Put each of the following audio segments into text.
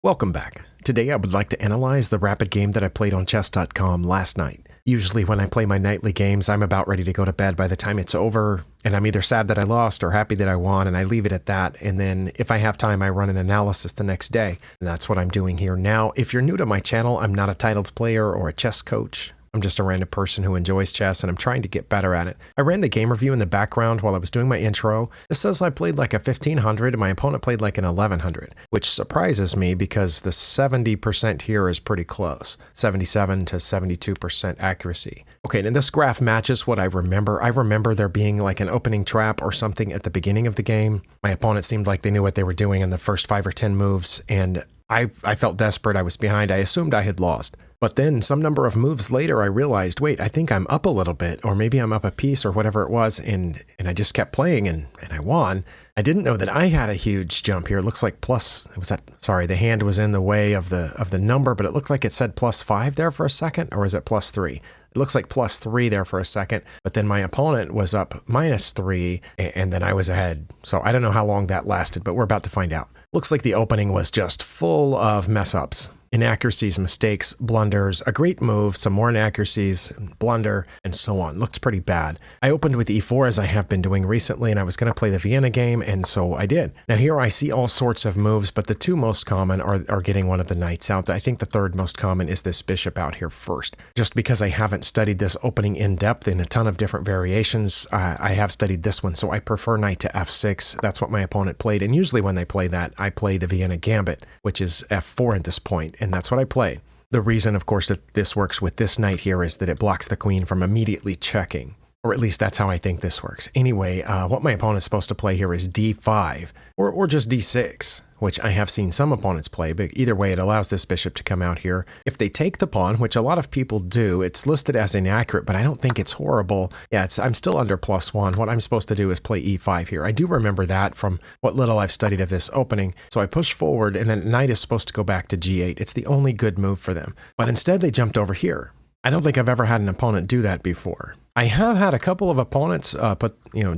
Welcome back. Today I would like to analyze the rapid game that I played on chess.com last night. Usually when I play my nightly games, I'm about ready to go to bed by the time it's over, and I'm either sad that I lost or happy that I won, and I leave it at that, and then if I have time, I run an analysis the next day, and that's what I'm doing here now. If you're new to my channel, I'm not a titled player or a chess coach. I'm just a random person who enjoys chess, and I'm trying to get better at it. I ran the game review in the background while I was doing my intro. It says I played like a 1500 and my opponent played like an 1100, which surprises me because the 70% here is pretty close. 77 to 72% accuracy. Okay, and this graph matches what I remember. I remember there being like an opening trap or something at the beginning of the game. My opponent seemed like they knew what they were doing in the first 5 or 10 moves, and I felt desperate. I was behind. I assumed I had lost. But then some number of moves later, I realized, wait, I think I'm up a little bit, or maybe I'm up a piece or whatever it was. And I just kept playing and I won. I didn't know that I had a huge jump here. It looks like the hand was in the way of the number, but it looked like it said +5 there for a second, or is it +3? It looks like +3 there for a second, but then my opponent was up -3 and then I was ahead. So I don't know how long that lasted, but we're about to find out. Looks like the opening was just full of mess ups. Inaccuracies, mistakes, blunders, a great move, some more inaccuracies, blunder, and so on. Looks pretty bad. I opened with e4 as I have been doing recently, and I was going to play the Vienna game, and so I did. Now here I see all sorts of moves, but the two most common are getting one of the knights out. I think the third most common is this bishop out here first. Just because I haven't studied this opening in depth in a ton of different variations, I have studied this one, so I prefer knight to f6. That's what my opponent played, and usually when they play that, I play the Vienna gambit, which is f4 at this point. And that's what I played. The reason, of course, that this works with this knight here is that it blocks the queen from immediately checking. Or at least that's how I think this works. Anyway, what my opponent's supposed to play here is d5, or just d6, which I have seen some opponents play, but either way, it allows this bishop to come out here. If they take the pawn, which a lot of people do, it's listed as inaccurate, but I don't think it's horrible. Yeah, I'm still under +1. What I'm supposed to do is play e5 here. I do remember that from what little I've studied of this opening. So I push forward, and then knight is supposed to go back to g8. It's the only good move for them. But instead, they jumped over here. I don't think I've ever had an opponent do that before. I have had a couple of opponents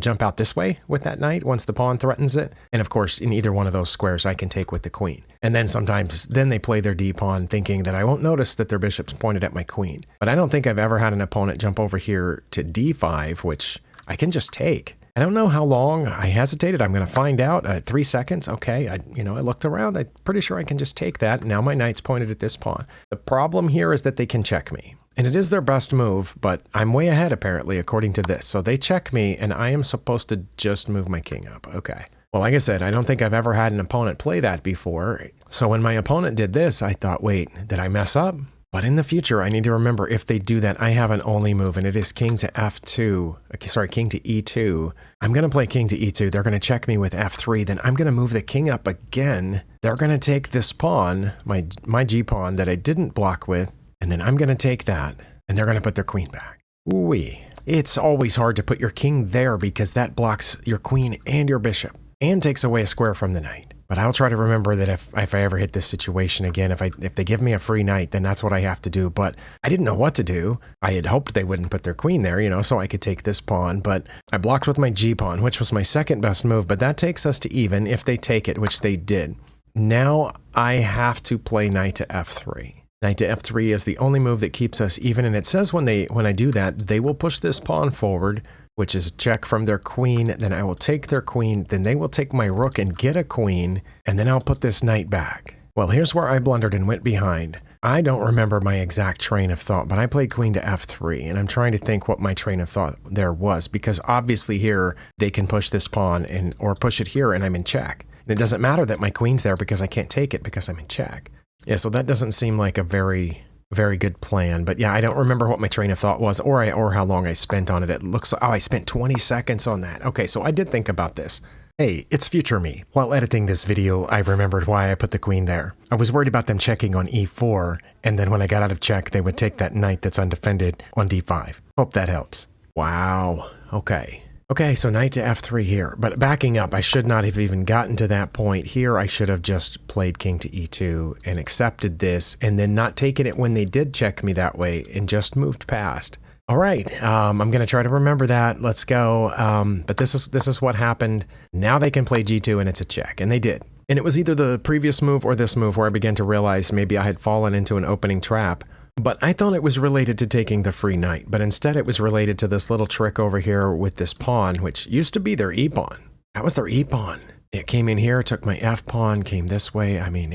jump out this way with that knight once the pawn threatens it. And of course, in either one of those squares, I can take with the queen. And then sometimes they play their d-pawn thinking that I won't notice that their bishop's pointed at my queen. But I don't think I've ever had an opponent jump over here to d5, which I can just take. I don't know how long I hesitated. I'm going to find out. 3 seconds. Okay. I looked around. I'm pretty sure I can just take that. Now my knight's pointed at this pawn. The problem here is that they can check me. And it is their best move, but I'm way ahead apparently, according to this. So they check me and I am supposed to just move my king up. Okay. Well, like I said, I don't think I've ever had an opponent play that before. So when my opponent did this, I thought, wait, did I mess up? But in the future, I need to remember if they do that, I have an only move, and it is king to f2. Sorry, king to e2. I'm going to play king to e2. They're going to check me with f3. Then I'm going to move the king up again. They're going to take this pawn, my g-pawn that I didn't block with, and then I'm going to take that, and they're going to put their queen back. Ooh-wee. It's always hard to put your king there because that blocks your queen and your bishop, and takes away a square from the knight. But I'll try to remember that if I ever hit this situation again, if they give me a free knight, then that's what I have to do. But I didn't know what to do. I had hoped they wouldn't put their queen there, so I could take this pawn. But I blocked with my g-pawn, which was my second best move. But that takes us to even if they take it, which they did. Now I have to play knight to f3. Knight to f3 is the only move that keeps us even. And it says when I do that, they will push this pawn forward, which is check from their queen. Then I will take their queen. Then they will take my rook and get a queen. And then I'll put this knight back. Well, here's where I blundered and went behind. I don't remember my exact train of thought, but I played queen to f3. And I'm trying to think what my train of thought there was, because obviously here they can push this pawn or push it here and I'm in check. And it doesn't matter that my queen's there because I can't take it because I'm in check. Yeah, so that doesn't seem like a very good plan. But yeah, I don't remember what my train of thought was or how long I spent on it. It looks, I spent 20 seconds on that. Okay, so I did think about this. Hey, it's future me. While editing this video, I remembered why I put the queen there. I was worried about them checking on e4, and then when I got out of check, they would take that knight that's undefended on d5. Hope that helps. Wow, okay. Okay, so knight to f3 here, but backing up, I should not have even gotten to that point. Here, I should have just played king to e2 and accepted this, and then not taken it when they did check me that way, and just moved past. All right, I'm going to try to remember that. Let's go. But this is what happened. Now they can play g2, and it's a check, and they did. And it was either the previous move or this move where I began to realize maybe I had fallen into an opening trap. But I thought it was related to taking the free knight, but instead it was related to this little trick over here with this pawn, which used to be their e-pawn. That was their e-pawn. It came in here, took my f-pawn, came this way. I mean,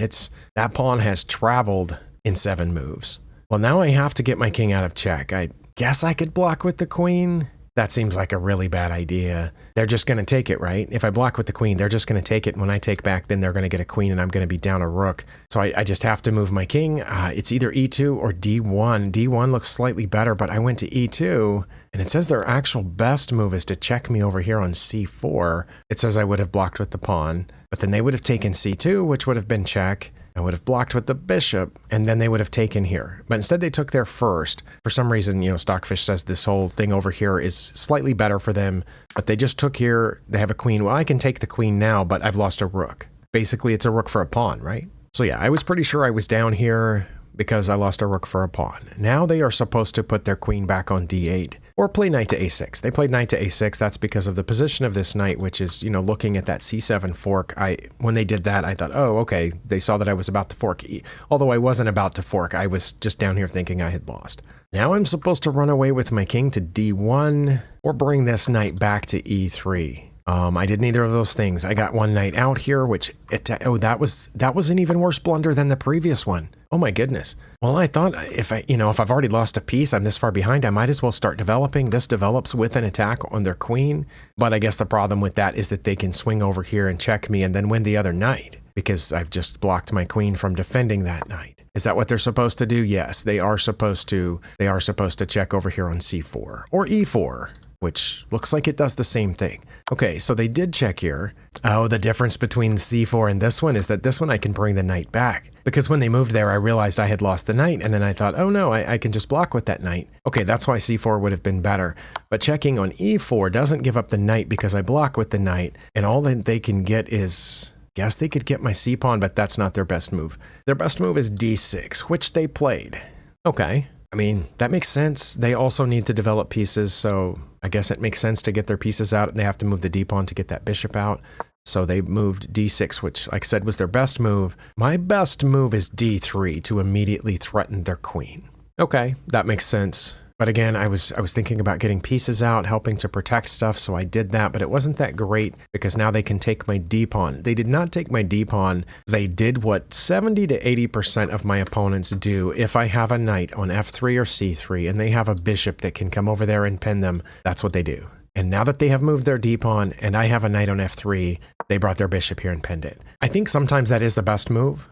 that pawn has traveled in 7 moves. Well, now I have to get my king out of check. I guess I could block with the queen. That seems like a really bad idea. They're just going to take it, right? If I block with the queen, they're just going to take it. When I take back, then they're going to get a queen and I'm going to be down a rook. So I just have to move my king. It's either e2 or d1. d1 looks slightly better, but I went to e2 and it says their actual best move is to check me over here on c4. It says I would have blocked with the pawn, but then they would have taken c2, which would have been check. I would have blocked with the bishop, and then they would have taken here. But instead they took there first. For some reason, Stockfish says this whole thing over here is slightly better for them, but they just took here. They have a queen. Well, I can take the queen now, but I've lost a rook. Basically, it's a rook for a pawn, right? So yeah, I was pretty sure I was down here because I lost a rook for a pawn. Now they are supposed to put their queen back on d8 or play knight to a6. They played knight to a6. That's because of the position of this knight, which is, looking at that c7 fork. When they did that, I thought, oh, okay, they saw that I was about to fork. Although I wasn't about to fork, I was just down here thinking I had lost. Now I'm supposed to run away with my king to d1 or bring this knight back to e3. I did neither of those things. I got one knight out here, that was an even worse blunder than the previous one. Oh my goodness. Well, I thought if I've already lost a piece, I'm this far behind, I might as well start developing. This develops with an attack on their queen. But I guess the problem with that is that they can swing over here and check me and then win the other knight because I've just blocked my queen from defending that knight. Is that what they're supposed to do? Yes, they are supposed to check over here on c4 or e4. Which looks like it does the same thing. Okay, so they did check here. Oh, the difference between c4 and this one is that this one I can bring the knight back. Because when they moved there, I realized I had lost the knight, and then I thought, oh no, I can just block with that knight. Okay, that's why c4 would have been better. But checking on e4 doesn't give up the knight because I block with the knight, and all that they can get is... Guess they could get my c-pawn, but that's not their best move. Their best move is d6, which they played. Okay. I mean, that makes sense. They also need to develop pieces, so I guess it makes sense to get their pieces out, and they have to move the d-pawn to get that bishop out. So they moved d6, which, like I said, was their best move. My best move is d3 to immediately threaten their queen. Okay, that makes sense. But again, I was thinking about getting pieces out, helping to protect stuff, so I did that, but it wasn't that great because now they can take my d-pawn. They did not take my d-pawn. They did what 70 to 80% of my opponents do if I have a knight on f3 or c3 and they have a bishop that can come over there and pin them. That's what they do. And now that they have moved their d-pawn and I have a knight on f3, they brought their bishop here and pinned it. I think sometimes that is the best move.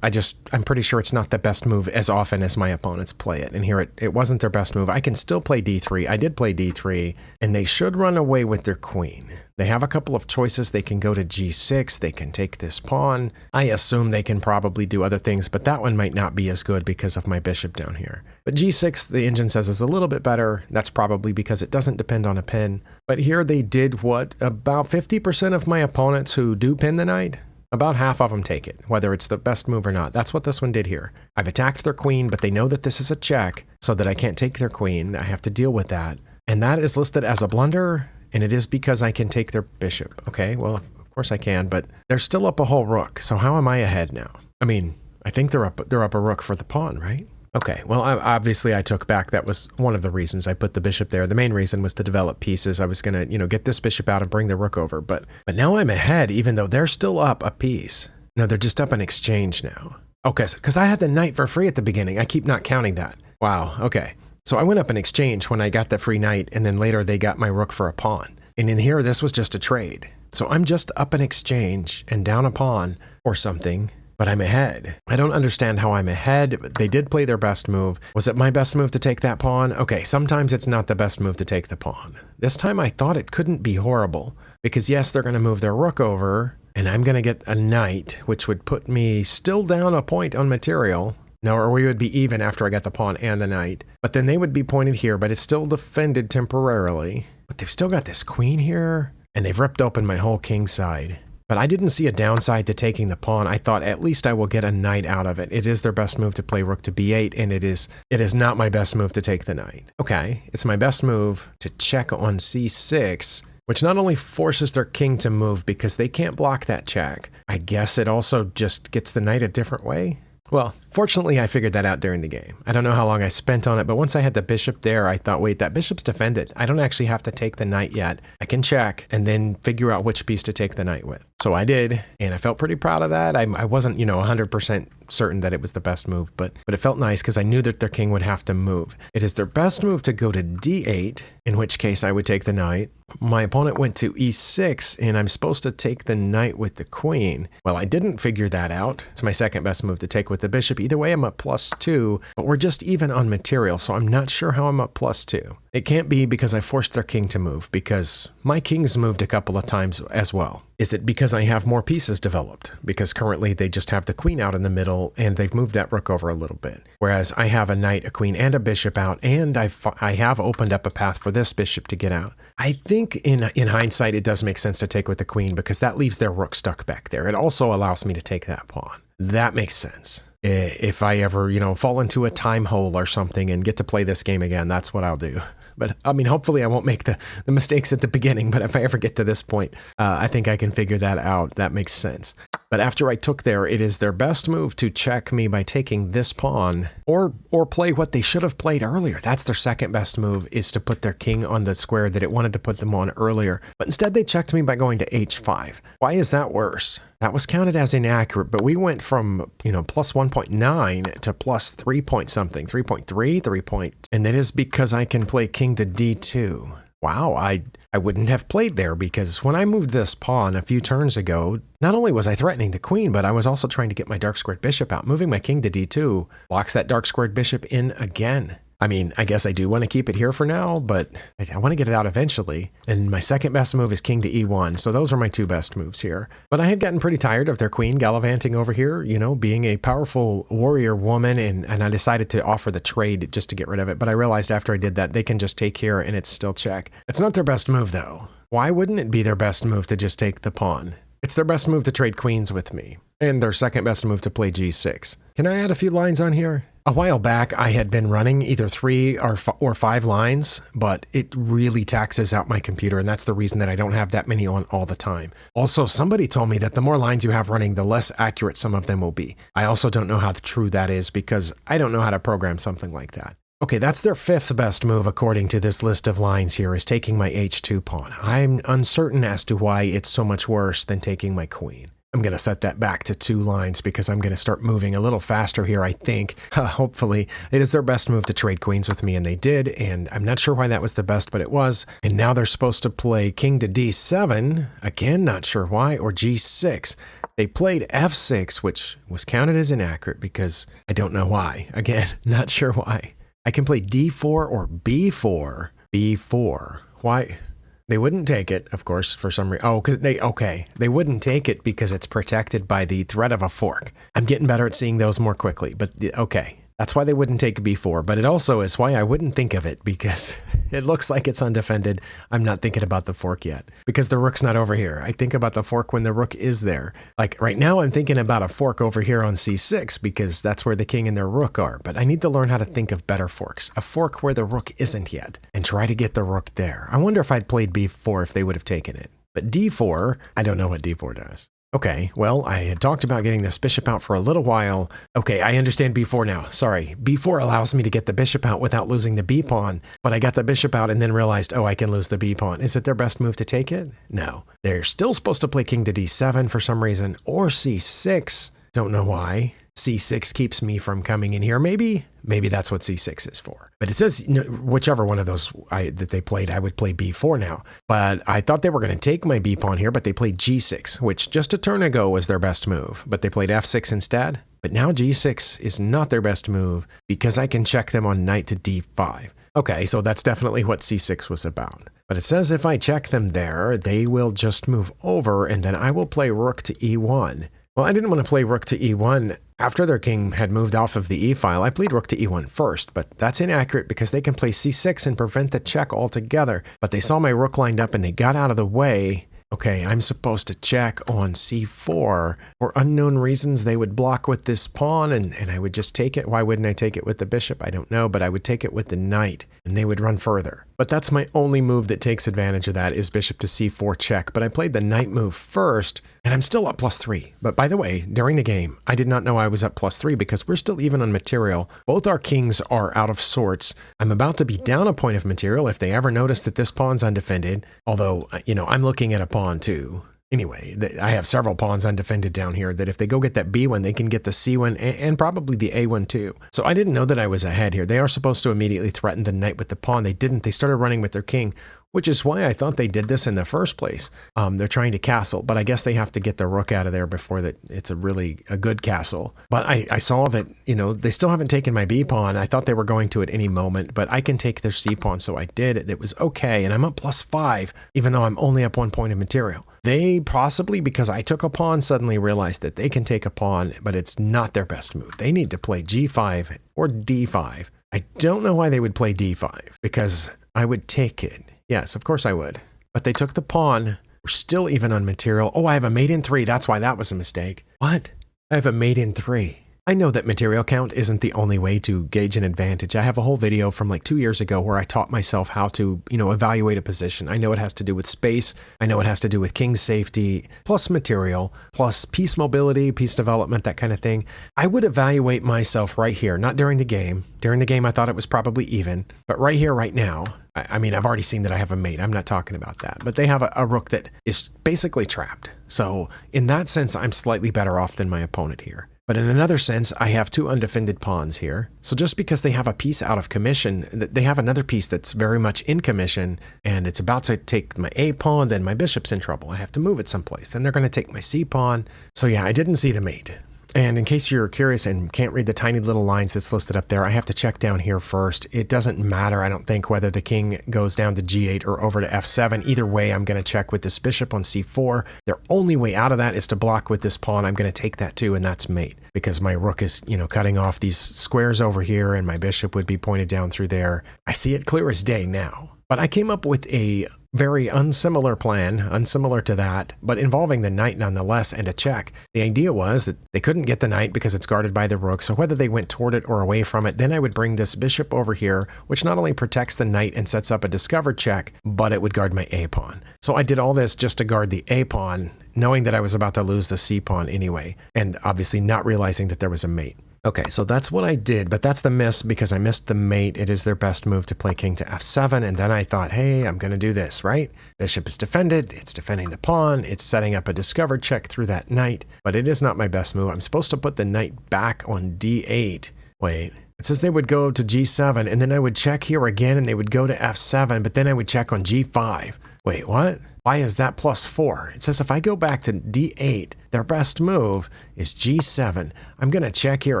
I'm pretty sure it's not the best move as often as my opponents play it. And here it wasn't their best move. I can still play d3. I did play d3, and they should run away with their queen. They have a couple of choices. They can go to g6. They can take this pawn. I assume they can probably do other things, but that one might not be as good because of my bishop down here. But g6, the engine says, is a little bit better. That's probably because it doesn't depend on a pin. But here they did what about 50% of my opponents who do pin the knight? About half of them take it, whether it's the best move or not. That's what this one did here. I've attacked their queen, but they know that this is a check, so that I can't take their queen. I have to deal with that. And that is listed as a blunder, and it is because I can take their bishop. Okay, well, of course I can, but they're still up a whole rook, so how am I ahead now? I mean, I think they're up a rook for the pawn, right? Okay, well, obviously I took back. That was one of the reasons I put the bishop there. The main reason was to develop pieces. I was going to, get this bishop out and bring the rook over. But now I'm ahead, even though they're still up a piece. No, they're just up an exchange now. Okay, because I had the knight for free at the beginning. I keep not counting that. Wow, okay. So I went up an exchange when I got the free knight, and then later they got my rook for a pawn. And in here, this was just a trade. So I'm just up an exchange and down a pawn or something. But I'm ahead. I don't understand how I'm ahead. They did play their best move. Was it my best move to take that pawn? Okay, sometimes it's not the best move to take the pawn. This time I thought it couldn't be horrible. Because yes, they're going to move their rook over, and I'm going to get a knight, which would put me still down a point on material. No, or we would be even after I got the pawn and the knight. But then they would be pointed here, but it's still defended temporarily. But they've still got this queen here, and they've ripped open my whole king side. But I didn't see a downside to taking the pawn. I thought at least I will get a knight out of it. It is their best move to play rook to b8, and it is not my best move to take the knight. Okay, it's my best move to check on c6, which not only forces their king to move because they can't block that check, I guess it also just gets the knight a different way. Well, fortunately, I figured that out during the game. I don't know how long I spent on it, but once I had the bishop there, I thought, wait, that bishop's defended. I don't actually have to take the knight yet. I can check and then figure out which piece to take the knight with. So I did, and I felt pretty proud of that. I wasn't, 100% certain that it was the best move, but it felt nice because I knew that their king would have to move. It is their best move to go to d8, in which case I would take the knight. My opponent went to e6, and I'm supposed to take the knight with the queen. Well, I didn't figure that out. It's my second best move to take with the bishop. Either way, I'm up +2, but we're just even on material, so I'm not sure how I'm up +2. It can't be because I forced their king to move, because my king's moved a couple of times as well. Is it because I have more pieces developed? Because currently they just have the queen out in the middle, and they've moved that rook over a little bit. Whereas I have a knight, a queen, and a bishop out, and I have opened up a path for this bishop to get out. I think in hindsight, it does make sense to take with the queen because that leaves their rook stuck back there. It also allows me to take that pawn. That makes sense. If I ever, fall into a time hole or something and get to play this game again, that's what I'll do. But I mean, hopefully I won't make the mistakes at the beginning, but if I ever get to this point, I think I can figure that out. That makes sense. But after I took there, it is their best move to check me by taking this pawn or play what they should have played earlier. That's their second best move, is to put their king on the square that it wanted to put them on earlier. But instead they checked me by going to h5. Why is that worse? That was counted as inaccurate, but we went from, plus 1.9 to plus 3 point something, 3.3, 3 point. And that is because I can play king to d2. Wow, I wouldn't have played there because when I moved this pawn a few turns ago, not only was I threatening the queen, but I was also trying to get my dark squared bishop out. Moving my king to d2 blocks that dark squared bishop in again. I mean, I guess I do want to keep it here for now, but I want to get it out eventually. And my second best move is king to e1. So those are my two best moves here. But I had gotten pretty tired of their queen gallivanting over here, being a powerful warrior woman. And I decided to offer the trade just to get rid of it. But I realized after I did that, they can just take here and it's still check. It's not their best move though. Why wouldn't it be their best move to just take the pawn? It's their best move to trade queens with me. And their second best move to play g6. Can I add a few lines on here? A while back, I had been running either 3 or 5 lines, but it really taxes out my computer, and that's the reason that I don't have that many on all the time. Also, somebody told me that the more lines you have running, the less accurate some of them will be. I also don't know how true that is because I don't know how to program something like that. Okay, that's their fifth best move according to this list of lines here, is taking my h2 pawn. I'm uncertain as to why it's so much worse than taking my queen. I'm going to set that back to 2 lines because I'm going to start moving a little faster here, I think. Hopefully, it is their best move to trade queens with me, and they did, and I'm not sure why that was the best, but it was. And now they're supposed to play king to d7, again, not sure why, or g6. They played f6, which was counted as inaccurate because I don't know why. Again, not sure why. I can play d4 or b4. b4. Why? They wouldn't take it, of course, for some reason. Oh, because they wouldn't take it because it's protected by the threat of a fork. I'm getting better at seeing those more quickly, but okay. That's why they wouldn't take b4, but it also is why I wouldn't think of it because it looks like it's undefended. I'm not thinking about the fork yet because the rook's not over here. I think about the fork when the rook is there. Like right now, I'm thinking about a fork over here on c6 because that's where the king and their rook are, but I need to learn how to think of better forks. A fork where the rook isn't yet and try to get the rook there. I wonder if I'd played b4 if they would have taken it. But d4, I don't know what d4 does. Okay, well, I had talked about getting this bishop out for a little while. Okay, I understand b4 now. Sorry, b4 allows me to get the bishop out without losing the b pawn, but I got the bishop out and then realized, oh, I can lose the b pawn. Is it their best move to take it? No. They're still supposed to play king to d7 for some reason, or c6. Don't know why. c6 keeps me from coming in here. Maybe that's what c6 is for. But it says whichever one of those that they played, I would play b4 now. But I thought they were going to take my b pawn here, but they played g6, which just a turn ago was their best move. But they played f6 instead. But now g6 is not their best move because I can check them on knight to d5. Okay, so that's definitely what c6 was about. But it says if I check them there, they will just move over, and then I will play rook to e1. Well, I didn't want to play rook to e1 after their king had moved off of the e file. I played rook to e1 first, but that's inaccurate because they can play c6 and prevent the check altogether. But they saw my rook lined up and they got out of the way. Okay, I'm supposed to check on c4. For unknown reasons, they would block with this pawn and I would just take it. Why wouldn't I take it with the bishop? I don't know, but I would take it with the knight and they would run further. But that's my only move that takes advantage of that is bishop to c4 check. But I played the knight move first, and I'm still up +3. But by the way, during the game, I did not know I was up +3 because we're still even on material. Both our kings are out of sorts. I'm about to be down a point of material if they ever notice that this pawn's undefended. Although, I'm looking at a pawn too. Anyway, I have several pawns undefended down here that if they go get that B1, they can get the C1 and probably the A1 too. So I didn't know that I was ahead here. They are supposed to immediately threaten the knight with the pawn. They didn't. They started running with their king, which is why I thought they did this in the first place. They're trying to castle, but I guess they have to get the rook out of there before that it's a good castle. But I saw that, they still haven't taken my B pawn. I thought they were going to at any moment, but I can take their C pawn, so I did. It was okay, and I'm up +5, even though I'm only up 1 point of material. They possibly, because I took a pawn, suddenly realized that they can take a pawn, but it's not their best move. They need to play G5 or D5. I don't know why they would play D5, because I would take it. Yes, of course I would. But they took the pawn. We're still even on material. Oh, I have a mate in 3. That's why that was a mistake. What? I have a mate in 3. I know that material count isn't the only way to gauge an advantage. I have a whole video from like 2 years ago where I taught myself how to, evaluate a position. I know it has to do with space. I know it has to do with king safety, plus material, plus piece mobility, piece development, that kind of thing. I would evaluate myself right here, not during the game. During the game, I thought it was probably even, but right here, right now, I've already seen that I have a mate. I'm not talking about that, but they have a rook that is basically trapped. So in that sense, I'm slightly better off than my opponent here. But in another sense, I have 2 undefended pawns here. So just because they have a piece out of commission, they have another piece that's very much in commission, and it's about to take my A pawn, then my bishop's in trouble. I have to move it someplace. Then they're going to take my C pawn. So yeah, I didn't see the mate. And in case you're curious and can't read the tiny little lines that's listed up there, I have to check down here first. It doesn't matter, I don't think, whether the king goes down to G8 or over to F7. Either way, I'm going to check with this bishop on C4. Their only way out of that is to block with this pawn. I'm going to take that too, and that's mate. Because my rook is, cutting off these squares over here, and my bishop would be pointed down through there. I see it clear as day now. But I came up with a very unsimilar plan, unsimilar to that, but involving the knight nonetheless and a check. The idea was that they couldn't get the knight because it's guarded by the rook, so whether they went toward it or away from it, then I would bring this bishop over here, which not only protects the knight and sets up a discovered check, but it would guard my A pawn. So I did all this just to guard the A pawn, knowing that I was about to lose the C pawn anyway, and obviously not realizing that there was a mate. Okay, so that's what I did, but that's the miss because I missed the mate. It is their best move to play king to f7, and then I thought, hey, I'm going to do this, right? Bishop is defended, it's defending the pawn, it's setting up a discovered check through that knight, but it is not my best move. I'm supposed to put the knight back on d8. Wait, it says they would go to g7, and then I would check here again, and they would go to f7, but then I would check on g5. Wait, what? Why is that +4? It says if I go back to d8, their best move is g7. I'm going to check here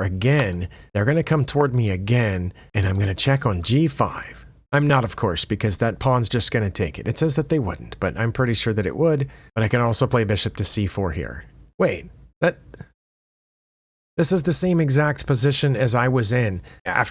again. They're going to come toward me again, and I'm going to check on g5. I'm not, of course, because that pawn's just going to take it. It says that they wouldn't, but I'm pretty sure that it would. But I can also play bishop to c4 here. Wait, this is the same exact position as I was in.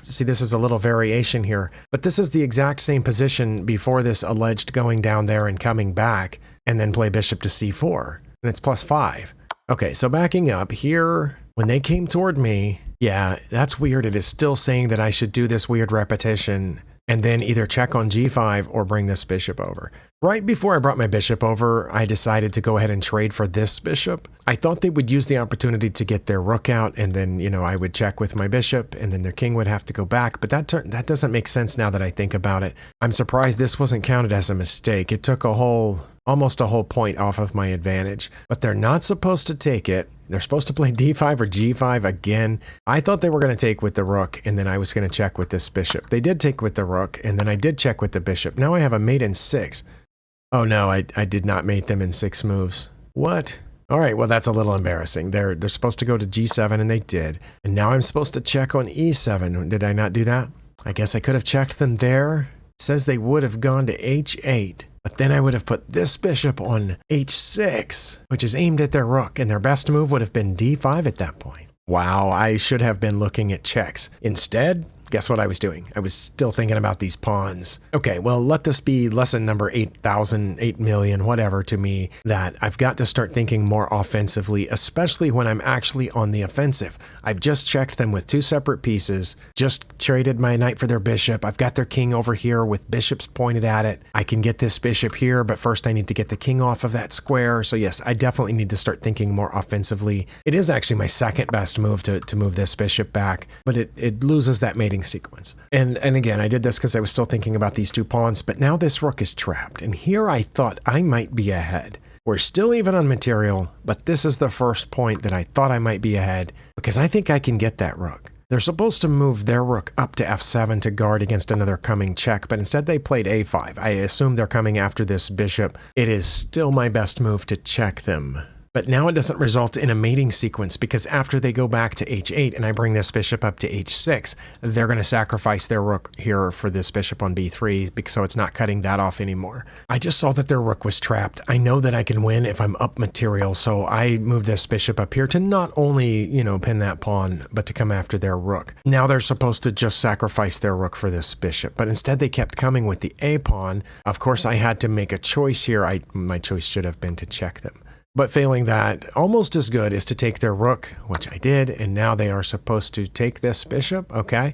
See, this is a little variation here, but this is the exact same position before this alleged going down there and coming back, and then play bishop to c4, and it's +5. Okay, so backing up here, when they came toward me, yeah, that's weird. It is still saying that I should do this weird repetition and then either check on g5 or bring this bishop over. Right before I brought my bishop over, I decided to go ahead and trade for this bishop. I thought they would use the opportunity to get their rook out, and then, I would check with my bishop, and then their king would have to go back. But that doesn't make sense now that I think about it. I'm surprised this wasn't counted as a mistake. It took almost a whole point off of my advantage. But they're not supposed to take it. They're supposed to play d5 or g5 again. I thought they were going to take with the rook, and then I was going to check with this bishop. They did take with the rook, and then I did check with the bishop. Now I have a mate in 6. Oh no, I did not mate them in 6 moves. What? All right, well that's a little embarrassing. They're supposed to go to g7, and they did. And now I'm supposed to check on e7. Did I not do that? I guess I could have checked them there. It says they would have gone to h8. But then I would have put this bishop on h6, which is aimed at their rook, and their best move would have been d5 at that point. Wow, I should have been looking at checks. Instead, Guess what I was doing? I was still thinking about these pawns. Okay, well, let this be lesson number 8,000, 8 million, whatever to me, that I've got to start thinking more offensively, especially when I'm actually on the offensive. I've just checked them with 2 separate pieces, just traded my knight for their bishop. I've got their king over here with bishops pointed at it. I can get this bishop here, but first I need to get the king off of that square. So yes, I definitely need to start thinking more offensively. It is actually my second best move to move this bishop back, but it loses that mating sequence. And again, I did this because I was still thinking about these 2 pawns, but now this rook is trapped. And here I thought I might be ahead. We're still even on material, but this is the first point that I thought I might be ahead because I think I can get that rook. They're supposed to move their rook up to f7 to guard against another coming check, but instead they played a5. I assume they're coming after this bishop. It is still my best move to check them. But now it doesn't result in a mating sequence because after they go back to h8 and I bring this bishop up to h6, they're going to sacrifice their rook here for this bishop on b3, so it's not cutting that off anymore. I just saw that their rook was trapped. I know that I can win if I'm up material, so I moved this bishop up here to not only, pin that pawn, but to come after their rook. Now they're supposed to just sacrifice their rook for this bishop, but instead they kept coming with the a pawn. Of course, I had to make a choice here. My choice should have been to check them. But failing that, almost as good is to take their rook, which I did, and now they are supposed to take this bishop, okay?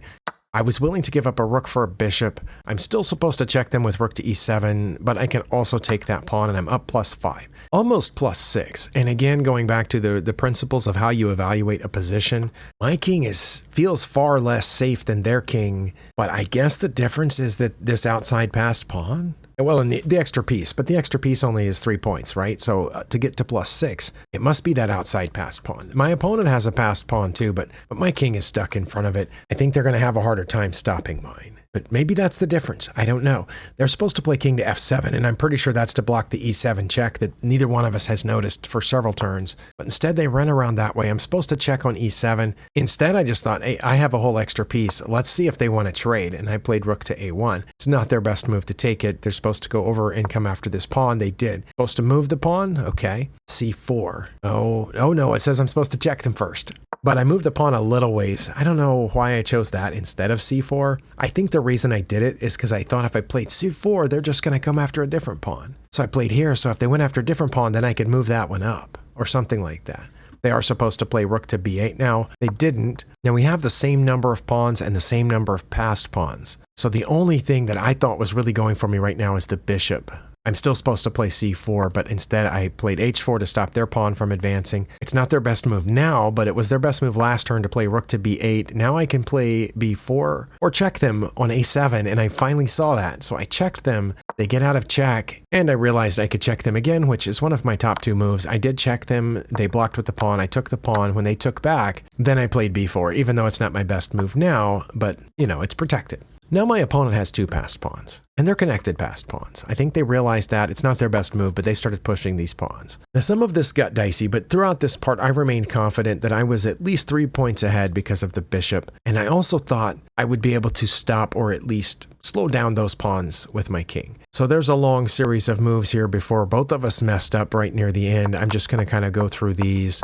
I was willing to give up a rook for a bishop. I'm still supposed to check them with rook to e7, but I can also take that pawn, and I'm up +5. Almost +6. And again, going back to the principles of how you evaluate a position, my king feels far less safe than their king, but I guess the difference is that this outside passed pawn? Well, and the extra piece, but the extra piece only is 3 points, right? So to get to +6, it must be that outside passed pawn. My opponent has a passed pawn too, but my king is stuck in front of it. I think they're going to have a harder time stopping mine. But maybe that's the difference. I don't know. They're supposed to play king to f7, and I'm pretty sure that's to block the e7 check that neither one of us has noticed for several turns. But instead, they run around that way. I'm supposed to check on e7. Instead, I just thought, hey, I have a whole extra piece. Let's see if they want to trade. And I played rook to a1. It's not their best move to take it. They're supposed to go over and come after this pawn. They did. Supposed to move the pawn? Okay. c4. Oh no, it says I'm supposed to check them first. But I moved the pawn a little ways. I don't know why I chose that instead of c4. I think the reason I did it is because I thought if I played c4, they're just going to come after a different pawn. So I played here, so if they went after a different pawn, then I could move that one up, or something like that. They are supposed to play rook to b8 now. They didn't. Now we have the same number of pawns and the same number of passed pawns. So the only thing that I thought was really going for me right now is the bishop. I'm still supposed to play c4, but instead I played h4 to stop their pawn from advancing. It's not their best move now, but it was their best move last turn to play rook to b8. Now I can play b4 or check them on a7, and I finally saw that. So I checked them, they get out of check, and I realized I could check them again, which is one of my top 2 moves. I did check them, they blocked with the pawn, I took the pawn. When they took back, then I played b4, even though it's not my best move now, but it's protected. Now my opponent has 2 passed pawns, and they're connected passed pawns. I think they realized that it's not their best move, but they started pushing these pawns. Now some of this got dicey, but throughout this part I remained confident that I was at least 3 points ahead because of the bishop, and I also thought I would be able to stop or at least slow down those pawns with my king. So there's a long series of moves here before both of us messed up right near the end. I'm just going to kind of go through these.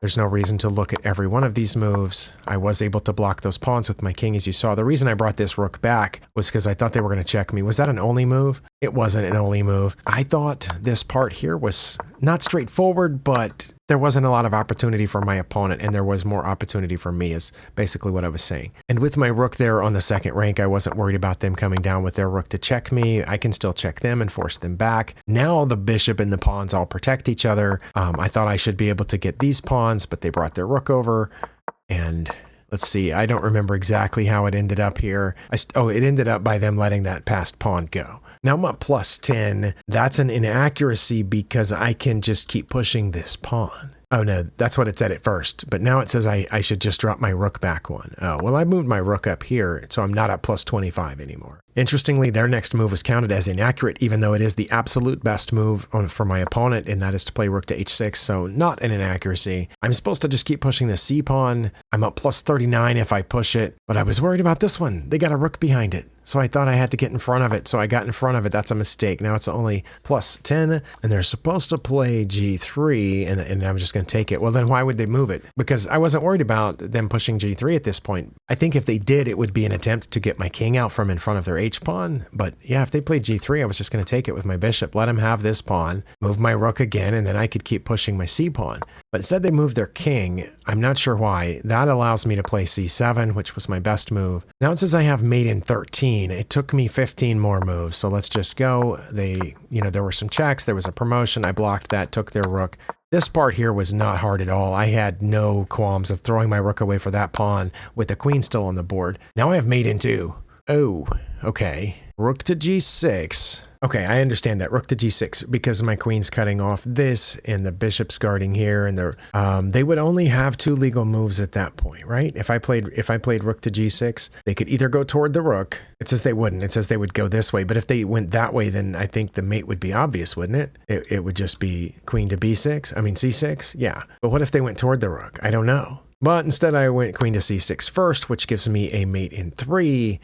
There's no reason to look at every one of these moves. I was able to block those pawns with my king, as you saw. The reason I brought this rook back was because I thought they were going to check me. Was that an only move? It wasn't an only move. I thought this part here was not straightforward, but there wasn't a lot of opportunity for my opponent, and there was more opportunity for me, is basically what I was saying. And with my rook there on the second rank, I wasn't worried about them coming down with their rook to check me. I can still check them and force them back. Now the bishop and the pawns all protect each other. I thought I should be able to get these pawns, but they brought their rook over, and let's see, I don't remember exactly how it ended up here. It ended up by them letting that passed pawn go. Now I'm at +10. That's an inaccuracy because I can just keep pushing this pawn. Oh no, that's what it said at first, but now it says I should just drop my rook back one. Oh, well I moved my rook up here, so I'm not at +25 anymore. Interestingly, their next move was counted as inaccurate, even though it is the absolute best move for my opponent, and that is to play rook to h6, so not an inaccuracy. I'm supposed to just keep pushing the c pawn. I'm up +39 if I push it, but I was worried about this one. They got a rook behind it. So I thought I had to get in front of it, so I got in front of it. That's a mistake. Now it's only +10, and they're supposed to play g3, and I'm just going going to take it. Well, then why would they move it? Because I wasn't worried about them pushing g3 at this point. I think if they did, it would be an attempt to get my king out from in front of their h-pawn. But yeah, if they played g3, I was just going to take it with my bishop, let them have this pawn, move my rook again, and then I could keep pushing my c-pawn. But instead they moved their king. I'm not sure why. That allows me to play c7, which was my best move. Now it says I have mate in 13. It took me 15 more moves, so let's just go. There were some checks, there was a promotion, I blocked that, took their rook. This part here was not hard at all. I had no qualms of throwing my rook away for that pawn with the queen still on the board. Now I have mate in 2. Oh, okay. Rook to g6. Okay, I understand that. Rook to g6 because my queen's cutting off this and the bishop's guarding here, and they would only have 2 legal moves at that point, right? If I played rook to g6, they could either go toward the rook. It says they wouldn't. It says they would go this way, but if they went that way, then I think the mate would be obvious, wouldn't it? It would just be queen to b6. I mean c6. Yeah, but what if they went toward the rook? I don't know. But instead I went queen to c6 first, which gives me a mate in 3.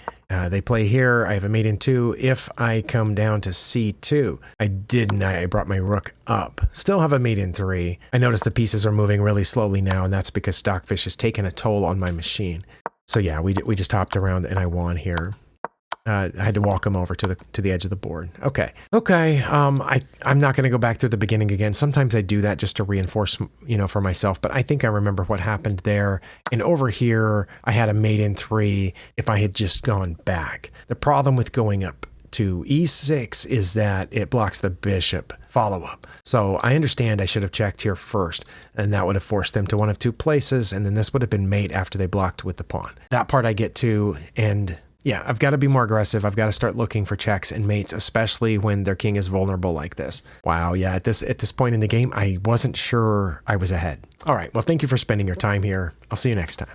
They play here. I have a mate in 2. If I come down to c2, I didn't. I brought my rook up. Still have a mate in 3. I notice the pieces are moving really slowly now, and that's because Stockfish has taken a toll on my machine. So yeah, we just hopped around and I won here. I had to walk him over to the edge of the board. Okay. I'm not going to go back through the beginning again. Sometimes I do that just to reinforce, for myself. But I think I remember what happened there. And over here, I had a mate in 3 if I had just gone back. The problem with going up to e6 is that it blocks the bishop follow-up. So I understand I should have checked here first, and that would have forced them to one of 2 places, and then this would have been mate after they blocked with the pawn. That part I get to, and yeah, I've got to be more aggressive. I've got to start looking for checks and mates, especially when their king is vulnerable like this. Wow, yeah, at this point in the game, I wasn't sure I was ahead. All right, well, thank you for spending your time here. I'll see you next time.